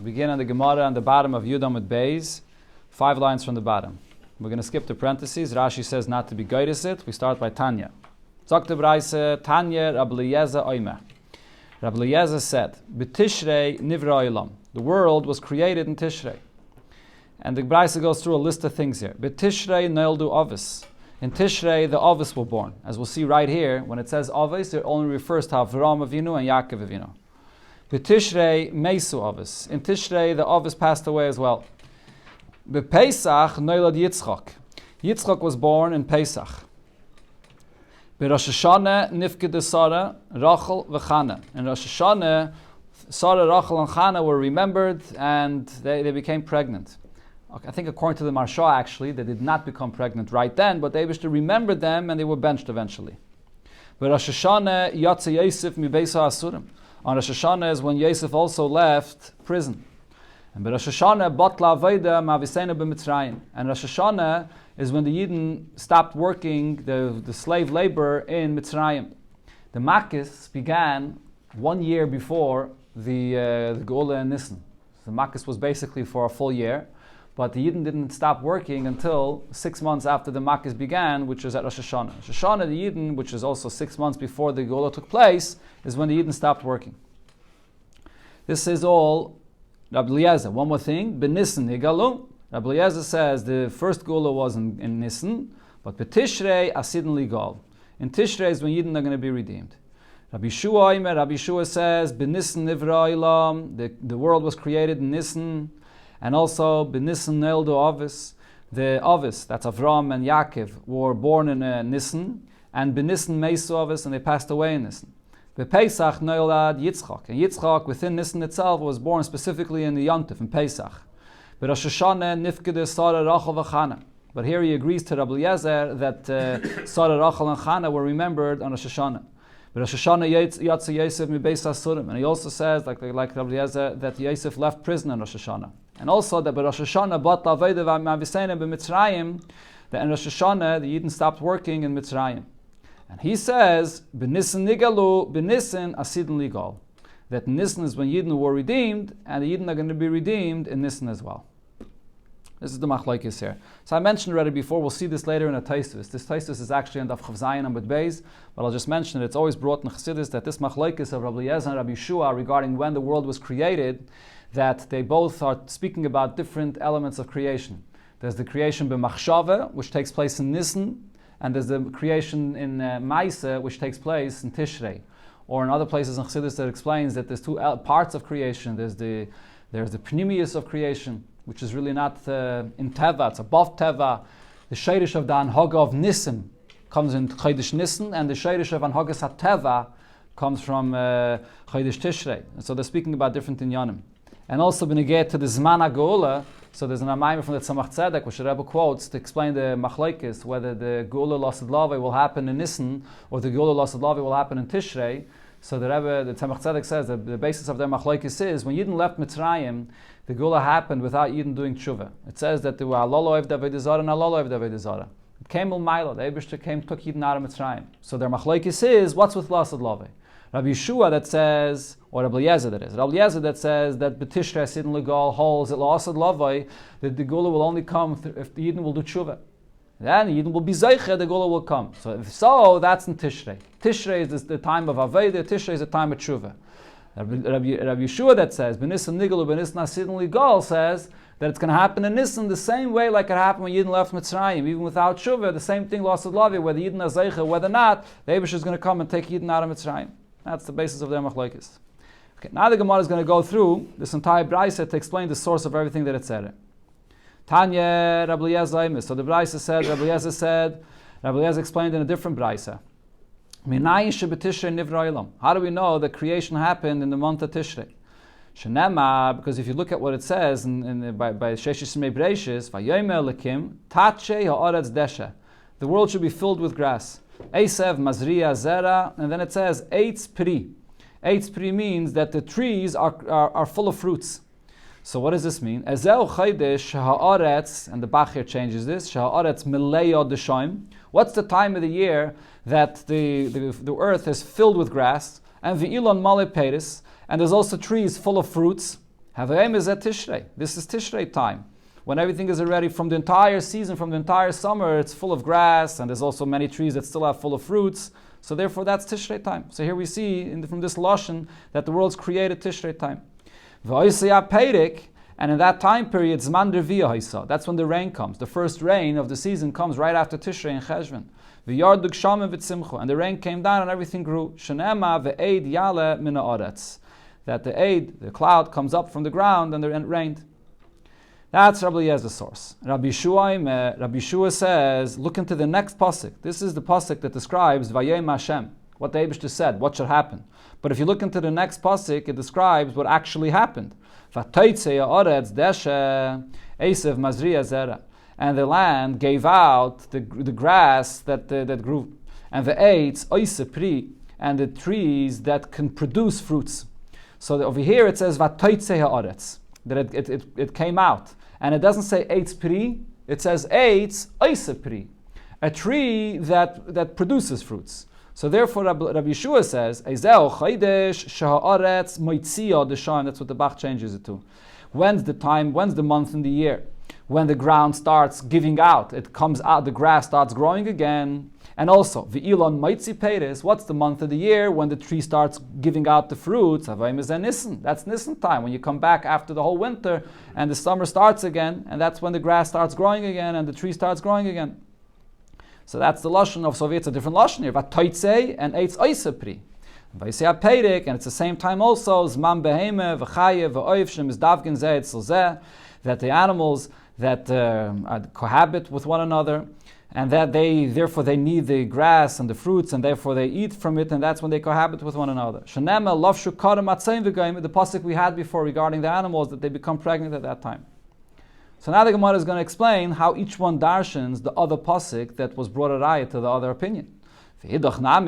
We begin on the Gemara on the bottom of Yudam with Beis, 5 lines from the bottom. We're going to skip the parentheses. Rashi says not to be guided it. We start by Tanya. Zok the Braise, Tanya Rabbi Eliezer Oimeh. Rabbi Eliezer said, B'Tishrei nivra olam. The world was created in Tishrei. And the Braise goes through a list of things here. B'Tishrei noildu Avis. In Tishrei, the Avis were born. As we'll see right here, when it says Avis, it only refers to Avraham Avinu and Yaakov Avinu. B'Tishrei Meisu Avis. In Tishrei, the Avis passed away as well. B'Pesach noilad Yitzchak. Yitzchak was born in Pesach. B'Rosh Hashanah nifked Sarah, Rachel v'Chana. In Rosh Hashanah, Sarah, Rachel, and Chana were remembered, and they became pregnant. I think according to the Marsha, actually, they did not become pregnant right then, but they wished to remember them, and they were benched eventually. But Rosh Hashanah Yatsa Yosef mi Beisa Asurim. On Rosh Hashanah is when Yosef also left prison. And Rosh Hashanah Batla Aveda Mavisena b'Mitzrayim. And Rosh Hashanah is when the Yidden stopped working the slave labor in Mitzrayim. The Makkis began 1 year before the Geula and Nisan. So the Makkis was basically for a full year. But the Yidden didn't stop working until 6 months after the Makkis began, which was at Rosh Hashanah. Rosh Hashanah, the Yidden, which is also 6 months before the Geula took place, is when the Yidden stopped working. This is all Rabbi Eliezer. One more thing, B'Nissen Higalu. Rabbi Eliezer says the first Geula was in Nisan, but B'Tishrei Asidin Ligal. In Tishrei is when Yidden are going to be redeemed. Rabbi Yeshua says, B'Nissen Nivra Ilam. The world was created in Nisan. And also, B'Nisan Neildu Avis, the Avis, that's Avram and Yaakov, were born in Nisan, and B'Nisan Meisu Avis, and they passed away in Nisan. B'Pesach Neilad Yitzchak, and Yitzchak within Nisan itself was born specifically in the Yontif, in Pesach. B'Rosh Hashanah Nifkede Sarah, Rachel v'Chana. But here he agrees to Rabbi Eliezer that Sarah, Rachel, and Chana were remembered on Rosh Hashanah. Rosh Hashanah Yatsa Yosef mi Beis Asurim. And he also says, like Rabbi Eliezer, that Yosef left prison on Rosh Hashanah. And also that by Rosh Hashanah, Bat Laveda v'Mavisena b'Mitzrayim, that in Rosh Hashanah, the Yidden stopped working in Mitzrayim. And he says, B'Nissen Nigalu, B'Nissen Asidin Ligal. That Nissen is when Yidden were redeemed, and the Yidden are going to be redeemed in Nissen as well. This is the machlokes here. So I mentioned already before, we'll see this later in a Taisvis. This Taisvis is actually in Daf Chav Zayin and Beis, but I'll just mention it. It's always brought in Chassidus that this machlokes of Rabbi Eliezer and Rabbi Yeshua regarding when the world was created, that they both are speaking about different elements of creation. There's the creation b'machshava, which takes place in Nisan, and there's the creation in Maisa, which takes place in Tishrei. Or in other places in Chassidus that explains that there's two parts of creation. There's the pnimius of creation, which is really not in Teva, it's above Teva. The Sheirish of the Anhaga of Nisan comes in Chodesh Nisan, and the Sheirish of Anhagas HaTeva comes from Chodesh Tishrei. And so they're speaking about different inyanim. And also b'negeh to the Zman HaGeula, so there's an Amayim from the Tzemach Tzedek, which the Rebbe quotes to explain the machlokes, whether the Geula Lasad Lavei will happen in Nisan, or the Geula Lasad Lavei will happen in Tishrei. So the Rebbe, the Tzemach Tzedek says that the basis of their machlokes is, when Yidden left Mitzrayim, the Geula happened without Yidden doing tshuva. It says that there were Alolo Ev David Zara and Alolo Ev David Zara. It came L'mayla, the Eibishter took Yidden out of Mitzrayim. So their machlokes is, what's with Lasad Lavei? Rabbi Yeshua that says, or Rabbi Eliezer that is, Rabbi Eliezer that says that B'Tishrei Sidin Legal holds that Lasad Lavei, that the Geula will only come if the Yidden will do tshuva. Then the Yidden will be Zeicha, the Geula will come. So if so, that's in Tishrei. Tishrei is the time of Aveda, Tishrei is the time of tshuva. Rabbi Yeshua that says, B'Nissen Nigalu, B'Nissen Asidin Legal says that it's going to happen in Nisan the same way like it happened when Yidden left Mitzrayim, even without tshuva, the same thing Lasad Lavei, whether Yidden are Zeicha, whether not, the Eibush is going to come and take Yidden out of Mitzrayim. That's the basis of their machlokes. Okay, now the Gemara is going to go through this entire Braise to explain the source of everything that it said. Tanya Rabbi Eliezer. So the Braise said, Rabbi Eliezer explained in a different Braise. How do we know that creation happened in the month of Tishrei? Shenema, because if you look at what it says by Sheshis Mei Breishis, Vayomer Lekim Tache Ha'aretz Desha. The world should be filled with grass. Esev Mazriya Zera, and then it says Eitz Pri. Eitz Pri means that the trees are full of fruits. So what does this mean? Ezeu Chaydesh Ha'aretz, and the Bach changes this, Ha'aretz Mileya Deshaim. What's the time of the year that the earth is filled with grass? And V'ilon Male Peris, and there's also trees full of fruits. Havayim is at Tishrei. This is Tishrei time, when everything is already from the entire season, from the entire summer, it's full of grass, and there's also many trees that still have full of fruits. So therefore, that's Tishrei time. So here we see from this lashon that the world's created Tishrei time. And in that time period, Zman Reviyah Haisa. That's when the rain comes. The first rain of the season comes right after Tishrei and Cheshvan. V'yard Gshamim v'tzimchu. And the rain came down and everything grew. Shenema ve'eid yale min ha'aretz. That the cloud comes up from the ground and it rained. That's Rabbi Eliezer's source. Rabbi Shua says, look into the next pasuk. This is the pasuk that describes Vayem Hashem, what the Eibishter said, what should happen. But if you look into the next pasuk, it describes what actually happened. And the land gave out the grass that grew, and the eitz oise pri, and the trees that can produce fruits. So over here it says vatoitze haaretz, that it came out, and it doesn't say eitz pri, it says eitz oise pri, a tree that produces fruits. So therefore, Rabbi Yeshua says, "Eizeu chaydesh shehaaretz moitzia deshan." That's what the Bach changes it to. When's the time? When's the month in the year when the ground starts giving out? It comes out. The grass starts growing again. And also, v'ilon moitzi peiris. What's the month of the year when the tree starts giving out the fruits? Havayim is Nisan. That's Nisan time, when you come back after the whole winter and the summer starts again, and that's when the grass starts growing again and the tree starts growing again. So that's the lashon of Soviet. It's a different lashon here. Vatoitze and eitz oisepri. Vaisei apeirik, and it's the same time also. Zman beheme v'chaye v'oiv shem izdavgen zeh etzel zeh, that the animals that cohabit with one another, and that therefore they need the grass and the fruits, and therefore they eat from it, and that's when they cohabit with one another. Shenema lavshu karam atzayin v'goyim, the pasuk we had before regarding the animals, that they become pregnant at that time. So now the Gemara is going to explain how each one darshans the other pasuk that was brought a raya to the other opinion. So now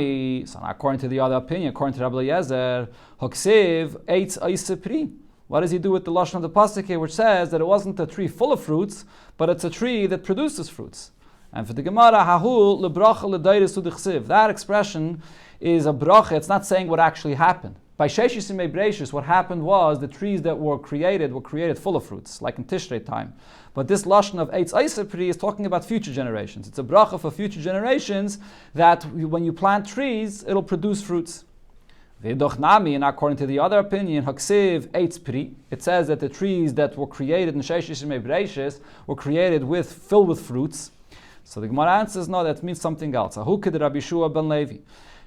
according to the other opinion, according to Rabbi Eliezer, Hoksiv eitz oisepri. What does he do with the lashon of the pasuk here, which says that it wasn't a tree full of fruits, but it's a tree that produces fruits? And for the Gemara, Hahul lebracha ledayris udichsiv. That expression is a bracha. It's not saying what actually happened. By Sheshis and Mebreshis, what happened was the trees that were created full of fruits, like in Tishrei time. But this lashon of eitz oisepri is talking about future generations. It's a bracha for future generations that when you plant trees, it'll produce fruits. V'idochnami, and according to the other opinion, haksiv eitz pri, it says that the trees that were created in Sheshis and Mebreshis were created filled with fruits. So the Gemara answers, no, that means something else. Ahu kid Rabbi Shua ben Levi.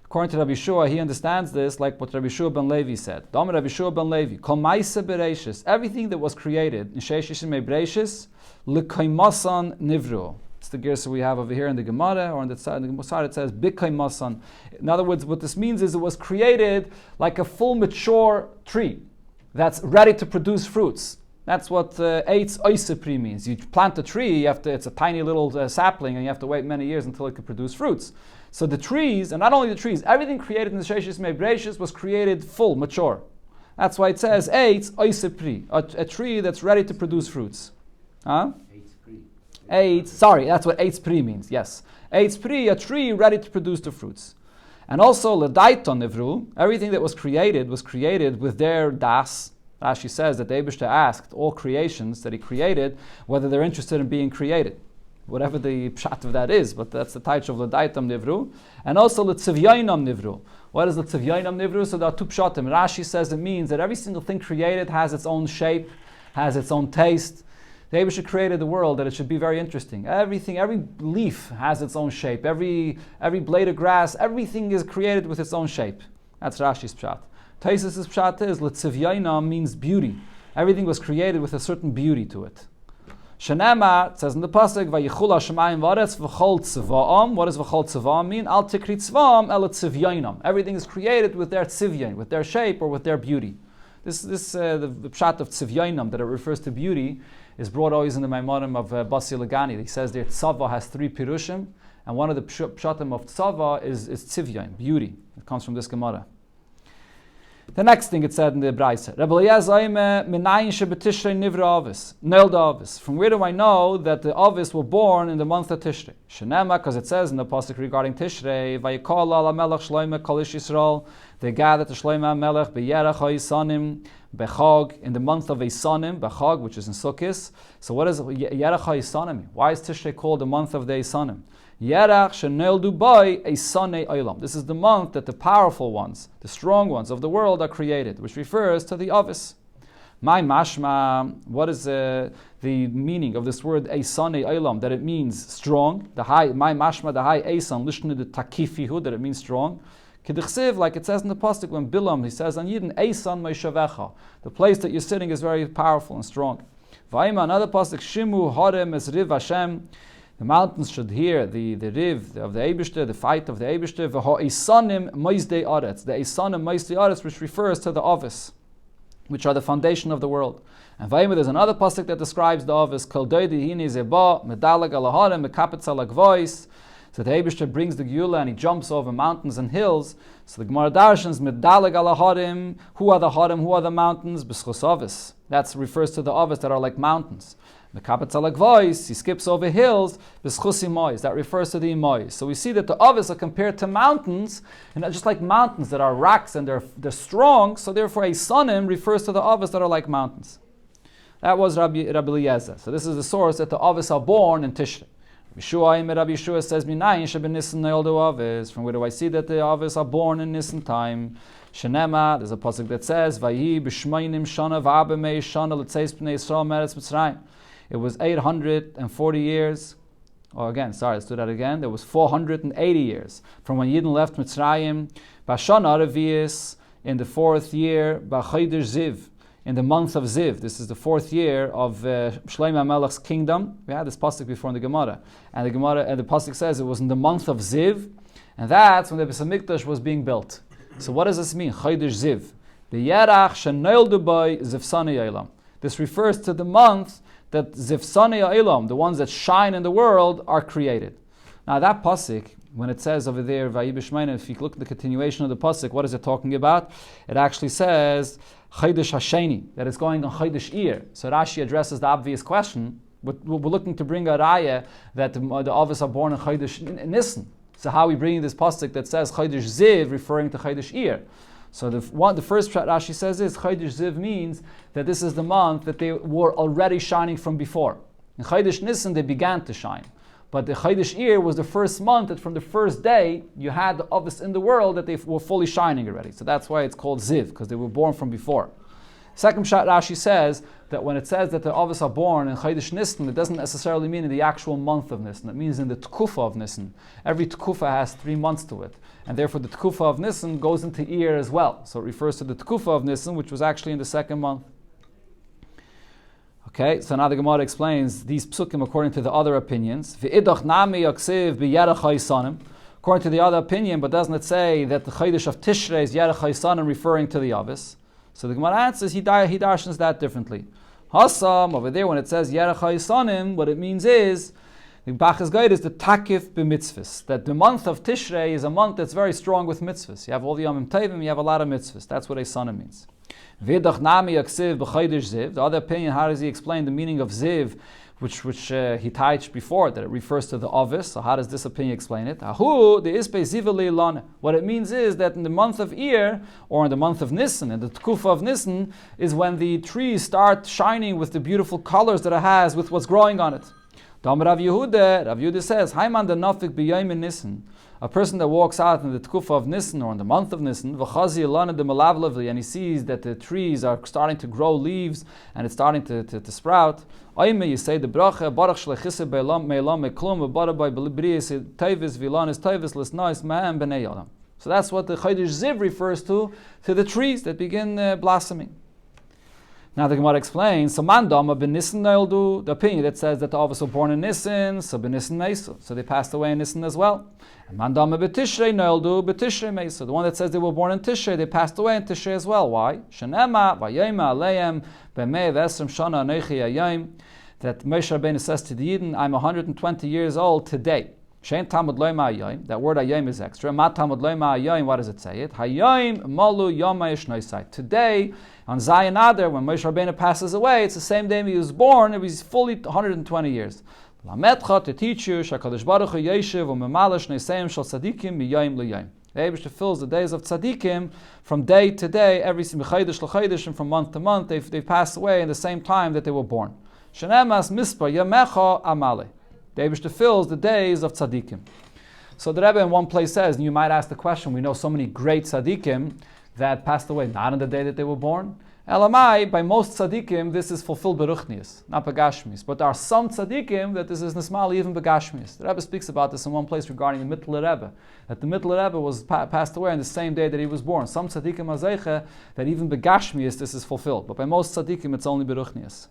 According to Rabbi Shua, he understands this like what Rabbi Shua ben Levi said. Dam Rabbi Shua ben Levi, kol ma'aseh bereishis, everything that was created in Sheshis and Mebreshis, l'kaimasan nivru. It's the gersa we have over here in the Gemara, or on the side it says b'kaimasan. In other words, what this means is it was created like a full mature tree that's ready to produce fruits. That's what eitz oisepri means. You plant a tree, it's a tiny little sapling, and you have to wait many years until it can produce fruits. So the trees, and not only the trees, everything created in the Sheshis Mebreshis was created full, mature. That's why it says eitz oisepri, a tree that's ready to produce fruits. Huh? That's what eitz pri means. Yes, eitz pri, a tree ready to produce the fruits. And also l'daiton nivru, everything that was created with their das. Rashi says that the Eibishter asked all creations that he created whether they're interested in being created, whatever the pshat of that is, but that's the title of l'daitam nivru. And also l'tzivyainam nivru. What is l'tzivyainam nivru? So there are two pshatim. Rashi says it means that every single thing created has its own shape, has its own taste. The Eibishter created the world that it should be very interesting. Everything, every leaf has its own shape. Every blade of grass, everything is created with its own shape. That's Rashi's pshat. Taisus' pshat is l'tzivyaina means beauty. Everything was created with a certain beauty to it. Shenema, it says in the pasuk, vayichul hashemayim v'aretz v'chol tzvaam. What does v'chol tzvaam mean? Al tikri tzvaam el tzivyainam. Everything is created with their tzivyain, with their shape or with their beauty. The pshat of tzivyainam that it refers to beauty is brought always in the Maimonim of Basi Lagani. He says there tzava has three pirushim, and one of the pshatim of tzava is tzivyain, beauty. It comes from this Gemara. The next thing it said in the Braise, from where do I know that the Avis were born in the month of Tishrei? Shenema, because it says in the pasuk regarding Tishrei, Vayikol ala melech Shlomo kol ish Yisrael, they gathered to Shlomo Melech b'yerach ha'isanim bechag, in the month of Isanim, bechag, which is in Sukkot. So what does yerach ha'isanim mean? Why is Tishrei called the month of the Isanim? Yerach sheneldu bai eisanei olam. This is the month that the powerful ones, the strong ones of the world are created, which refers to the Avis. My mashma, what is the meaning of this word eisanei olam? That it means strong. The high, my mashma, the high eisan, lishnu the takifihu, that it means strong. Kedichsiv, like it says in the pasuk when Bilam, he says on Yidden, eisan meishavecha. The place that you're sitting is very powerful and strong. Vayima, another pasuk, shimu harem es riv Hashem. The mountains should hear the riv of the Eibishter, the fight of the Eibishter. V'ho isanim moizdei aretz. The isanim moizdei aretz, which refers to the Avis, which are the foundation of the world. And Vayim, there's another pasuk that describes the Avis. Kol doidi hini zeba medalag alaharim mekapetz alagvois. So the Eibishter brings the Geula and he jumps over mountains and hills. So the Gemara darshans medalag alaharim. Who are the harim? Who are the mountains? B'schus Avis. That refers to the Avis that are like mountains. He skips over hills. That refers to the imois. So we see that the Avis are compared to mountains, and just like mountains that are rocks and they're strong. So therefore, a Sanim refers to the Avis that are like mountains. That was Rabbi Eliezer. So this is the source that the Avis are born in Tishrei. Rabbi Yeshua says, from where do I see that the Avis are born in Nisan time? Shenema, there's a pasuk that says, Vayi b'shmeinim shana v'abemei shana l'tzeis b'nei Yisrael meretz Mitzrayim. It was 840 years. Let's do that again. There was 480 years from when Yidden left Mitzrayim. Bashana Revius, in the 4th year, B'chayder Ziv, in the month of Ziv. This is the 4th year of Shlomo Melech's kingdom. We had this pasuk before in the Gemara. And the pasuk says it was in the month of Ziv, and that's when the Beis HaMikdash was being built. So what does this mean? Chayder Ziv. The Yerach Shenoildu Boi Zivsani Eilam. This refers to the month that Zivsani Eilam, the ones that shine in the world, are created. Now that pasuk, when it says over there, Vayi b'shmeina, if you look at the continuation of the pasuk, what is it talking about? It actually says Chodesh Hasheni, that it's going on Chodesh Iyar. So Rashi addresses the obvious question. We're looking to bring a raya that the Avis are born in Chodesh Nisan. So how are we bringing this pasuk that says Chodesh Ziv, referring to Chodesh Iyar? So the first Rashi says is Chodesh Ziv means that this is the month that they were already shining from before. In Chodesh Nisan they began to shine, but the Chodesh Iyar was the first month that from the first day you had the Avis in the world that they were fully shining already. So that's why it's called Ziv, because they were born from before. Second shot Rashi says that when it says that the Avis are born in Chodesh Nisan, it doesn't necessarily mean in the actual month of Nisan. It means in the Tkufa of Nisan. Every Tkufa has 3 months to it. And therefore the Tkufa of Nisan goes into Iyar as well. So it refers to the Tkufa of Nisan, which was actually in the 2nd month. Okay, so now the Gemara explains these psukim according to the other opinions. According to the other opinion, but doesn't it say that the Chodesh of Tishrei is Yerach HaIsanim, referring to the Avis? So the Gemara answers, he darshans that differently. Hasam, over there when it says Yerach HaIsanim, what it means is, the Bach's guide is the takif b'mitzvahs, that the month of Tishrei is a month that's very strong with mitzvahs. You have all the Yomim Tovim, you have a lot of mitzvahs. That's what Eisanim means. V'idach nami yaksiv b'chaydish ziv. The other opinion, how does he explain the meaning of ziv, which he touched before, that it refers to the Avis? So how does this opinion explain it? Ahu, the ispe ziv leilana. What it means is that in the month of Iyar, or in the month of Nisan, in the Tkufa of Nisan, is when the trees start shining with the beautiful colors that it has with what's growing on it. Rav Yehuda says, Haiman the Nafik b'yayim in Nisan. A person that walks out in the Tkufa of Nisan, or in the month of Nisan, and he sees that the trees are starting to grow leaves and it's starting to sprout. You say the bracha, Baruch shlechise be'elam me'elam me'klum v'bara by b'libriyas tevis v'lanis tevis l'snais ma'am b'nei yadam. So that's what the Chodesh Ziv refers to the trees that begin blossoming. Now the Gemara explains, so mandama ben Nisan naildu, the opinion that says that the Avis were born in Nisan, so ben Nisan meisu, so they passed away in Nisan as well. And mandama ben Tishrei naildu, ben Tishrei meisu, the one that says they were born in Tishrei, they passed away in Tishrei as well. Why? Shenema vayema aleim b'mei v'esrim shana anechi ayayim, that Moshe Rabbeinu says to the Yidden, I'm 120 years old today. Shein tamud loyma hayayim. That word hayayim is extra. Ma tamud loyma hayayim. What does it say? It hayayim malu yoma yishnoisai. Today, on Zayin Adar, when Moshe Rabbeinu passes away, it's the same day he was born. It was fully 120 years. Lamedcha, to teach you, Shakadosh Baruch Hu yeshiv u'memalash neseim shel tzadikim miyayim liyayim. The Eibishter fills the days of tzadikim from day to day, every chaydish l'chaydish, and from month to month. They pass away in the same time that they were born. Shenemas mispa yamecha amale. The Eibishter fills the days of tzadikim. So the Rebbe in one place says, and you might ask the question, we know so many great tzadikim that passed away not on the day that they were born. Elamai, by most tzadikim, this is fulfilled beruchnius, not begashmius. But there are some tzadikim that this is nismali even begashmius. The Rebbe speaks about this in one place regarding the Mittler Rebbe, that the Mittler Rebbe was passed away on the same day that he was born. Some tzadikim azeiche that even begashmius this is fulfilled, but by most tzadikim it's only beruchnius.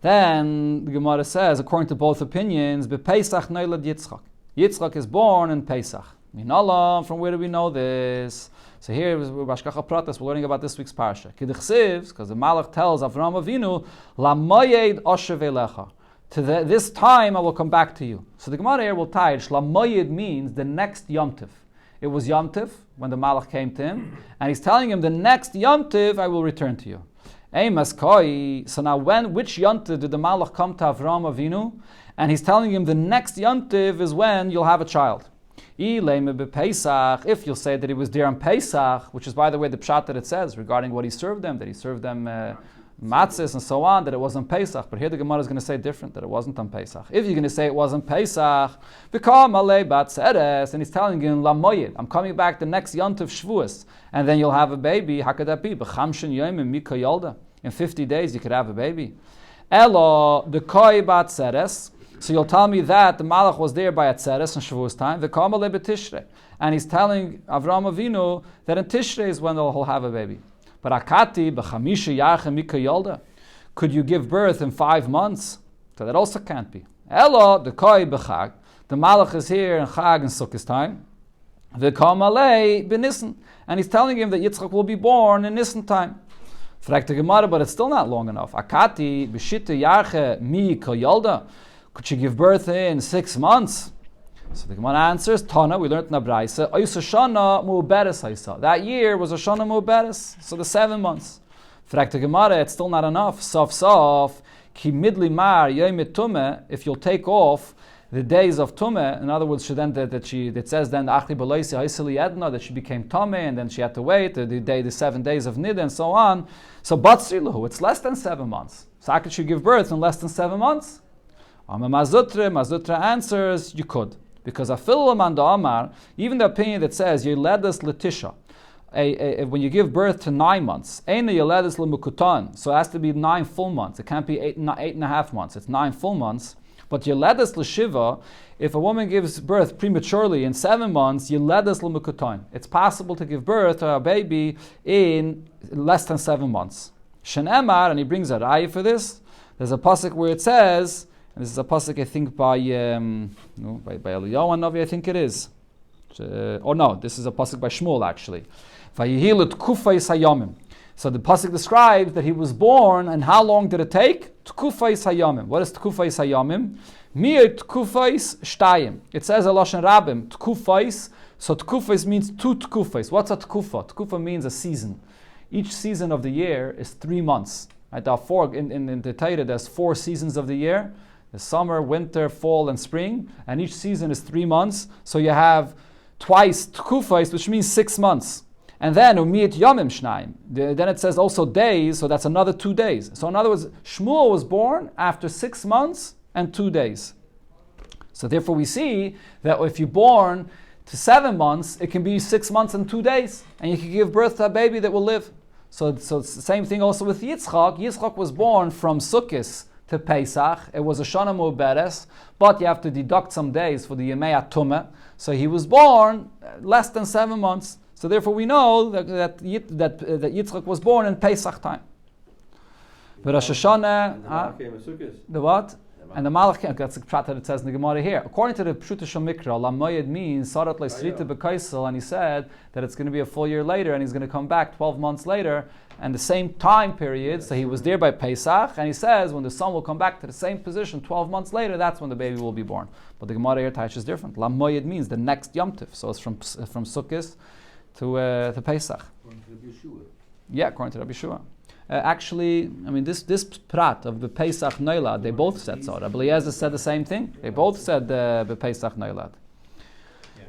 Then the Gemara says, according to both opinions, bePesach noilad Yitzchak. Yitzchak is born in Pesach. Minallah, from where do we know this? So here, Bashkacha Pratas, we're learning about this week's parsha. Kidduchsivs, because the Malach tells Avraham Avinu, Lamoyed Osher Velecha. To this time I will come back to you. So the Gemara here will tie it. Lamoyed means the next Yom Tiv. It was Yom Tiv when the Malach came to him, and he's telling him the next Yom Tiv I will return to you. So now which Yom Tiv did the Malach come to Avraham Avinu? And he's telling him the next Yom Tiv is when you'll have a child. If you'll say that he was there on Pesach, which is, by the way, the pshat that it says regarding what he served them, that he served them matzahs and so on, that it was on Pesach. But here the Gemara is going to say different, that it wasn't on Pesach. If you're going to say it was on Pesach, become alei bat seres, and he's telling him, Lamoyed, I'm coming back the next Yontiv Shavuos, and then you'll have a baby. How could that be? B'chamshin yomim mika yolda. In 50 days you could have a baby. Elo, the koi bat seres. So you'll tell me that the Malach was there by Atzeres in Shavuos time, v'kamalei b'Tishrei, and he's telling Avraham Avinu that in Tishrei is when he'll have a baby. But Akati b'chamisha yarchem mika yolda, could you give birth in 5 months? So that also can't be. Elo the koi b'chag, the Malach is here in Chag and Sukkot time, v'kamalei b'Nissen, and he's telling him that Yitzchak will be born in Nissen time. Fragt the Gemara, but it's still not long enough. Akati b'shita yarche mika yolda. Could she give birth in 6 months? So the Gemara answers, Tana, we learned in the Braisa, Shana Mu'beres Haisa. That year was a Shana Mu'beres, so the 7 months. Fragt the Gemara, it's still not enough. Sof, ki midli mar yom tume, if you'll take off the days of Tumeh, in other words, it says then Achli B'Loisi Haisili Edna, that she became Tameh, and then she had to wait the 7 days of Nida and so on. So Batzriluhu, it's less than 7 months. So how could she give birth in less than 7 months? Mazutra answers, you could. Because Amar, even the opinion that says, Yeledas Letisha, when you give birth to 9 months, Yeledas Lemukutan, so it has to be 9 full months. It can't be 8.5 months, it's 9 full months. But Yeledas Leshiva, if a woman gives birth prematurely in 7 months, Yeledas Lemukutan, it's possible to give birth to a baby in less than 7 months. Shenemar, and he brings a raya for this, there's a pasuk where it says, and this is a pasuk I think by Eliyahu Navi, I think it is. This is a pasuk by Shmuel actually. Vayihilut kufayis hayamim. So the pasuk describes that he was born, and how long did it take? Tkufayis hayamim. What is tkufayis hayamim? Mir tkufayis shtayim. It says a lashon rabim tkufayis. So tkufayis means 2 tkufayis. What's a tkufa? Tkufa means a season. Each season of the year is 3 months. Right? There are 4 in the Torah. There's 4 seasons of the year. The summer, winter, fall, and spring, and each season is 3 months. So you have twice tkufais, which means 6 months. And then umiyat yomim shnaim. Then it says also days, so that's another 2 days. So in other words, Shmuel was born after 6 months and 2 days. So therefore we see that if you're born to 7 months, it can be 6 months and 2 days, and you can give birth to a baby that will live. So it's the same thing also with Yitzchak. Yitzchak was born from Sukkot to Pesach. It was a Shana Mu'beres, but you have to deduct some days for the Yemei Tumah. So he was born less than 7 months. So therefore we know that Yitzchak was born in Pesach time. But Rosh Hashanah, came a Sukkot. the what? The And the Malach, that's the pshat that it says in the Gemara here. According to the Pshuta Shel Mikra, Lamoyed means Sarat Leisrita B'Kaisel, and he said that it's going to be a full year later, and he's going to come back 12 months later, and the same time period, so he was there by Pesach, and he says when the son will come back to the same position 12 months later, that's when the baby will be born. But the Gemara here Taish is different. Lamoyed means the next Yom Tiv, so it's from Sukkot to Pesach. According to Rabbi Yeshua. Yeah, according to Rabbi Yeshua. Actually, I mean, this prat of the Pesach Noilad, they both said so. Rabbi Eliezer said the same thing. They both said the Pesach Noilad.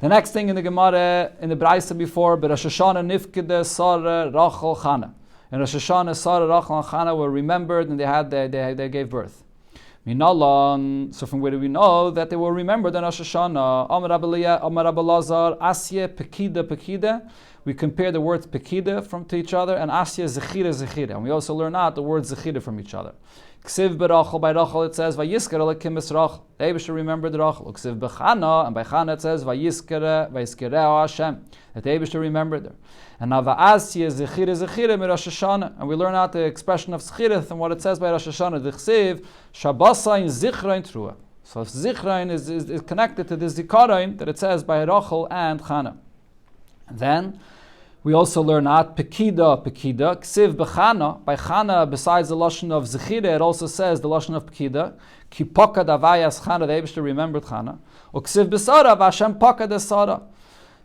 The next thing in the Gemara, in the Braisa before, but Rosh Hashanah Nifkede Sarah Rachel Chana. In Rosh Hashanah, Sarah Rachel and Chana were remembered, and they gave birth. Minalan. So from where do we know that they were remembered in Rosh Hashanah? Amar Rabbi Lazar Asya Pekida. We compare the words Pekida to each other, and Asya Zechira. And we also learn out the word Zechira from each other. Ksiv berachel, by Rachel it says Vayiskar Alekim Rachel. The Eibusher remembered Rachel. Ksiv bechana, and by Chana it says Vayiskar Hashem. That the Eibusher remembered her. And now Va'asya Zechira Rosh Hashanah, and we learn out the expression of Zechirith and what it says by Rosh Hashanah. The Ksiv Shabbasayin Zichrain Trua. So Zichrain is connected to the Zikaron that it says by Rachel and Chana. Then we also learn out Pekida, Ksiv Bechana. By Chana, besides the Lashon of Zechira, it also says the Lashon of Pekida. Ki Pokad Avayas Chana, the Eibusher remembered Chana. O Ksiv Besara, Vashem Pokad Esara.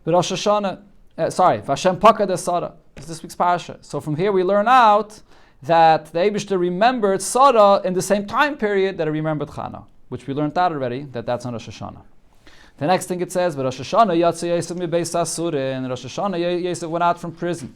Rosh Hashanah, Vashem Pakad Esara. This week's parasha. So from here we learn out that the Eibusher remembered Sarah in the same time period that he remembered Chana, which we learned out already, that's on Rosh Hashanah. The next thing it says, Rosh Hashanah Yatsa Yosef mi Beis Asurin. Rosh Hashanah Yosef went out from prison.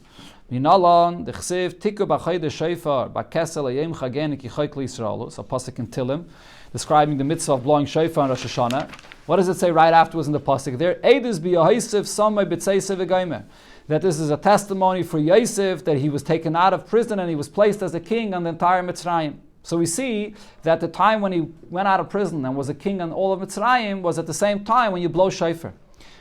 Minalan the Chsiv Tiku b'Chayde Shofar b'Kesel Yom Chagen Ki Chayk L'Yisraelu. So pasuk in Tilim, describing the mitzvah of blowing shofar on Rosh Hashanah. What does it say right afterwards in the pasuk there? Eidus b'Yosef Samay b'Tzeisei v'Gaimer. That this is a testimony for Yosef that he was taken out of prison and he was placed as a king on the entire Mitzrayim. So we see that the time when he went out of prison and was a king on all of Mitzrayim was at the same time when you blow shofar.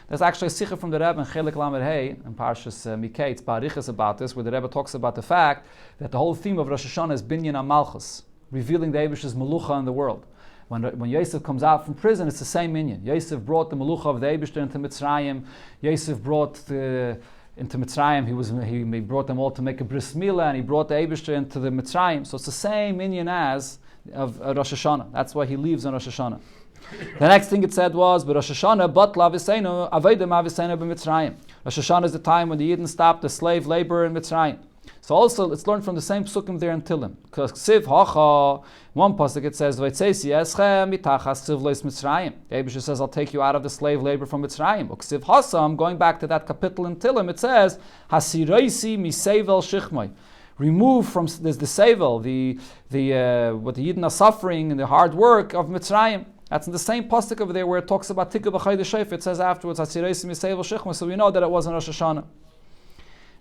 There's actually a sikha from the Rebbe in Chelik Lamed Hey, in Parshas Mikei, it's Barichas about this, where the Rebbe talks about the fact that the whole theme of Rosh Hashanah is Binyan HaMalchus, revealing the Eibusher's Melucha in the world. When Yosef comes out from prison, it's the same minyan. Yosef brought the Melucha of the Eibusher into Mitzrayim. Yosef brought into Mitzrayim, he brought them all to make a bris milah, and he brought the Eibusher into the Mitzrayim. So it's the same minyan as of Rosh Hashanah. That's why he leaves on Rosh Hashanah. The next thing it said was, but Rosh Hashanah, but laviseinu avodim aviseinu b'Mitzrayim. Rosh Hashanah is the time when the Yidden stopped the slave labor in Mitzrayim. So also, let's learn from the same psukim there in Tilim. Because Ksiv Hacha, one pasuk it says, Vaytzeisi eschem mitachas tzivleis Mitzrayim. The Eibusher says, I'll take you out of the slave labor from Mitzrayim. Ksiv Hasam, going back to that capital in Tilim, it says, Hasireisi misevel shichmai. Remove from the sevel, what the Yidden are suffering and the hard work of Mitzrayim. That's in the same pasuk over there where it talks about Tikku b'Chayde Shofar. It says afterwards, Hasireisi misevel shichmai. So we know that it was on Rosh Hashanah.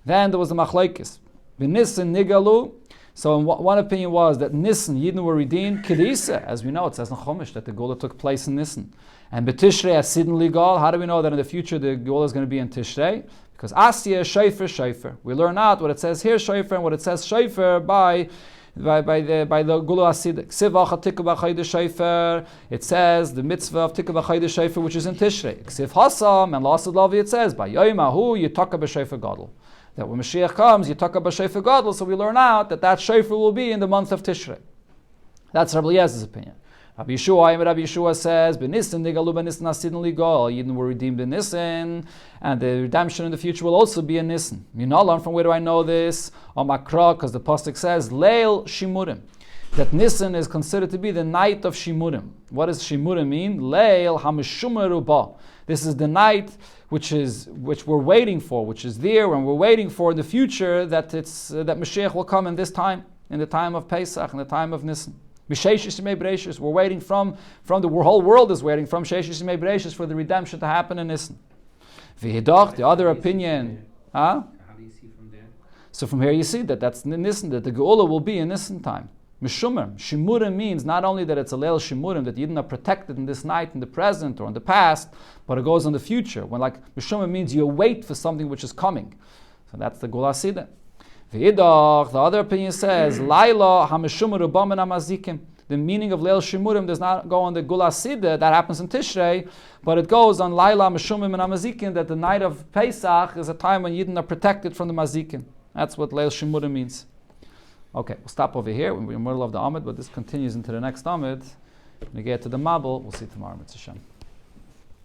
Then there was the Machlokes. Nissen Nigalu. So one opinion was that Nissen, Yidden were redeemed. Kedisa, as we know, it says in Chumash that the Gula took place in Nissen. And B'Tishrei Asidin Ligal. How do we know that in the future the Gula is going to be in Tishrei? Because Asya Shofar. We learn out what it says here Shofar and what it says Shofar by the Gula Asidik. Sivacha Tikku b'Chayde Shofar. It says the mitzvah of Tikku b'Chayde Shofar, which is in Tishrei. Ksiv Hasam and Lasad Lavi. It says by Yom Ahu Yitaka b'Shofar Gadol. That when Mashiach comes, you talk about Shofar Gadol, so we learn out that shofar will be in the month of Tishrei. That's Rabbi Eliezer's opinion. Rabbi Yeshua says, "B'Nissen nigalu b'Nissen asidin ligal." Yidden were redeemed in Nissen, and the redemption in the future will also be in Nissen. Minalan, from where do I know this? On Makra, because the pasuk says, "Leil Shimurim." That Nissen is considered to be the night of Shimurim. What does Shimurim mean? Leil Hameshumeru Ba. This is the night which we're waiting for, which is there, and we're waiting for in the future that that Mashiach will come in this time, in the time of Pesach, in the time of Nissen. We're waiting from the whole world is waiting from Sheishis Yimei Bereishis for the redemption to happen in Nissen. The other opinion, How do you see from there? So from here you see that's Nissen, that the Geula will be in Nissen time. Mishumim. Shimurim means not only that it's a Leil Shimurim, that Yidden are protected in this night, in the present or in the past, but it goes on the future. When Mishumim means you wait for something which is coming. So that's the Gula Sida. The other opinion says, Laila HaMishumim Rubamin HaMazikim. the meaning of Leil Shimurim does not go on the Gula Sideh, that happens in Tishrei, but it goes on Laila Meshumim and Amazikin, that the night of Pesach is a time when Yidden are protected from the Mazikin. That's what Leil Shimurim means. Okay, we'll stop over here. We're in the middle of the Amid, but this continues into the next Amid. When we get to the Mabul, we'll see tomorrow, Mitzvah Shem.